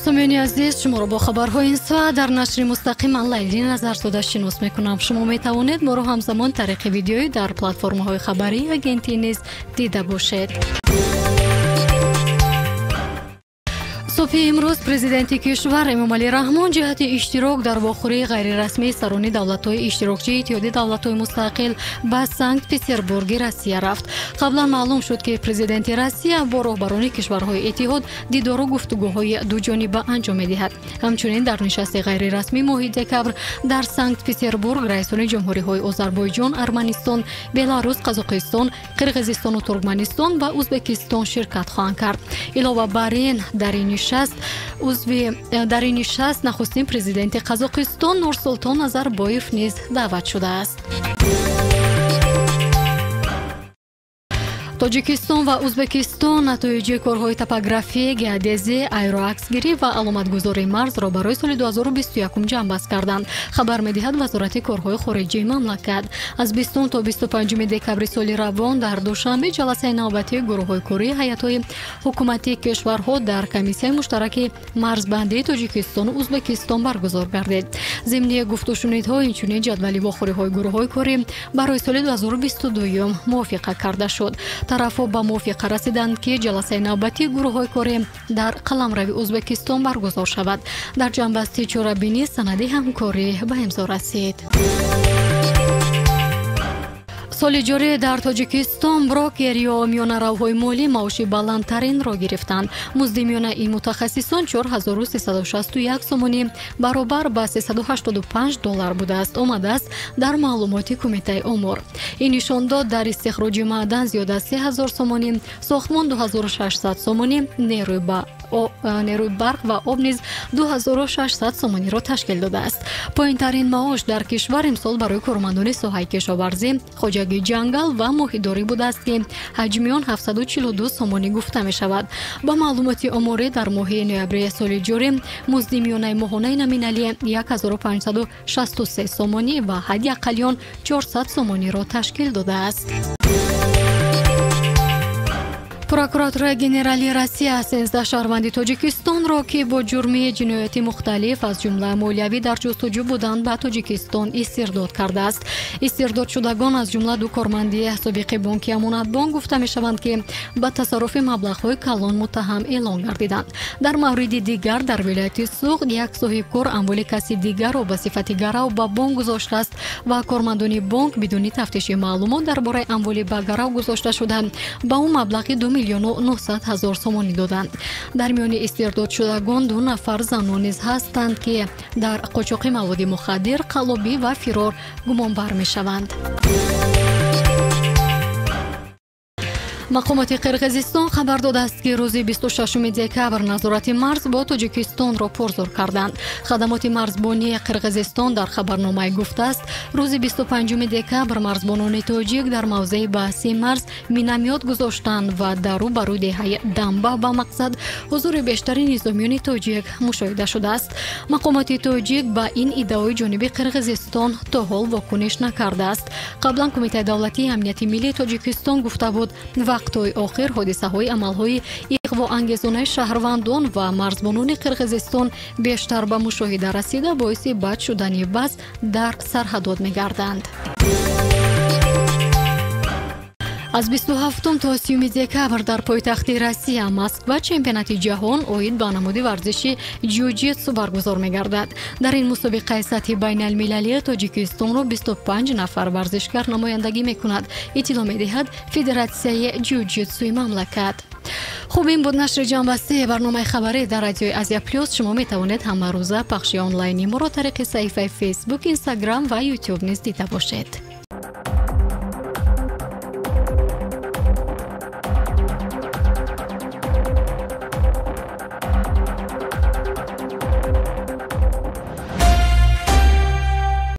سامعین عزیز، شما را با خبرهای این ساعت در نشر مستقیم آنلاین نظر داده شناس میکنم. شما میتوانید ما را همزمان طریق ویدیویی در پلتفرم‌های خبری اگنتی نیز دیده باشید. صبح امروز پرزیدنت کشور امامعلی رحمان جهت اشتراک در واخوری غیررسمی سران دولت‌های اشتراکچی اتحادیه دولت‌های مستقل به سنت پتربورگ روسیه رفت. قبلا معلوم شد که پرزیدنت روسیه با رهبران کشورهای اتحاد دیدار و گفتگوهای دوجانبه انجام می‌دهد. همچنین در نشست غیررسمی ماه دکبر در سنت پتربورگ رئیسان جمهوری‌های آذربایجان، ارمنستان، بلاروس، قزاقستان، قرقیزستان و ترکمنستان و ازبکستان شرکت خواهند کرد. علاوه بر این در این نشست نخستین پرزیدنت قزاقستان نورسلطان نظربایف نیز دعوت شده است. тоҷикистон ва ӯзбекистон натоиҷи корҳои топографӣ, геодезия, аэроаксгирӣ ва аломатгузории марзро барои соли 2021 ҷамъбаст карданд. хабар медиҳад вазорати корҳои хориҷии мамлакат. аз 20 то 25 декабри соли равон дар душанбе ҷаласаи навбатии гурӯҳҳои кории ҳайатҳои ҳукуматии кишварҳо дар комиссияи муштараки марзбандии тоҷикистону ӯзбекистон баргузор гардид. зимни гуфтушунидҳо инчунин ҷадвали вохӯриҳои гурӯҳҳои корӣ барои соли 2022 мувофиқа карда шуд. тарафҳо ба мувофиқа расиданд ки ҷаласаи навбатии гурӯҳҳои корӣ дар қаламрави ӯзбекистон баргузор шавад. дар ҷанбасти чорабинӣ санади ҳамкорӣ ба имзо расид. соли ҷорӣ дар тоҷикистон брокер ё миёнаравҳои молӣ маоши баландтаринро гирифтанд. музди миёнаи мутахассисон 4361 сомонӣ баробар ба $385 будааст, омадааст дар маълумоти кумитаи омор. ин нишон дод дар истихроҷи маъдан зиёда аз 3000 сомонӣ, сохтмон 2600 сомонӣ, нерӯи барқ ва об низ 2600 сомониро ташкил додааст. поинтарин маош дар кишвар имсол барои кормандони соҳаи кишоварзӣ, хоҷагии ҷангал ва моҳидорӣ будааст ки ҳаҷми он 742 сомонӣ гуфта мешавад. ба маълумоти оморӣ дар моҳи ноябри соли ҷорӣ музди миёнаи моҳонаи номинали 1563 сомонӣ ва ҳадди аққалиён 400 сомониро ташкил додааст. прокуратураи генералии Россия 13 шаҳрванди Тоҷикистонро ки бо ҷурми ҷинояти мухталиф аз ҷумла молиявӣ дар ҷустуҷӯ буданд ба Тоҷикистон истирдод кардааст. истирдодшудагон аз ҷумла ду корманди собиқи бонки амонатбонк гуфта мешаванд ки ба тасарруфи маблағҳои калон муттаҳам эълон гардиданд. дар мавриди дигар дар вилояти Суғд як соҳибкор амволи каси дигарро ба сифати гарав ба бонк гузоштааст ва кормандони бонк бидуни тафтиши маълумот дар бораи амволи ба гарав гузошта шуда ба ӯ маблағи 2 миллиону 900 ҳазор сомонӣ доданд. дар миёни истирдодшудагон 2 нафар занон низ ҳастанд ки дар қочоқи маводи мухаддир, қаллобӣ ва фирор гумонбар мешаванд. мақомоти қирғизистон хабар додааст ки рӯзи 26 декабр назорати марз бо тоҷикистонро пурзур карданд. хадамоти марзбонии қирғизистон дар хабарномае гуфтааст рӯзи 25 декабр марзбонони тоҷик дар мавзеи баҳсии марз минамёт гузоштанд ва дар рӯ ба рӯи деҳаи дамба ба мақсад ҳузури бештари низомиёни тоҷик мушоҳида шудааст. мақомоти тоҷик ба ин иддаои ҷониби қирғизистон то ҳол вокуниш накардааст. қаблан кумитаи давлатии амнияти миллии тоҷикистон гуфта буд вақтҳои охир ҳодисаҳои амалҳои иғвоангезонаи шаҳрвандон ва марзбонони қирғизистон бештар ба мушоҳида расида боиси бад шудани вазъ дар сарҳадот мегарданд. аз 27 то 30 декабр дар пойтахти Россия Москва чемпионати ҷаҳон оид ба намуди варзиши ҷиу-ҷитсу баргузор мегардад. дар ин мусобиқаи сатҳи байналмилалӣ Тоҷикистонро 25 нафар варзишгар намояндагӣ мекунад, иттилоъ медиҳад Федератсияи ҷиу-ҷитсуи мамлакат. хуб, ин буд нашри ҷанбастии барномаи хабарӣ дар радиои Азия Плюс. шумо метавонед ҳама рӯза пахши онлайни моро тариқи саҳифаи Facebook, Instagram ва YouTube низ дида бошед.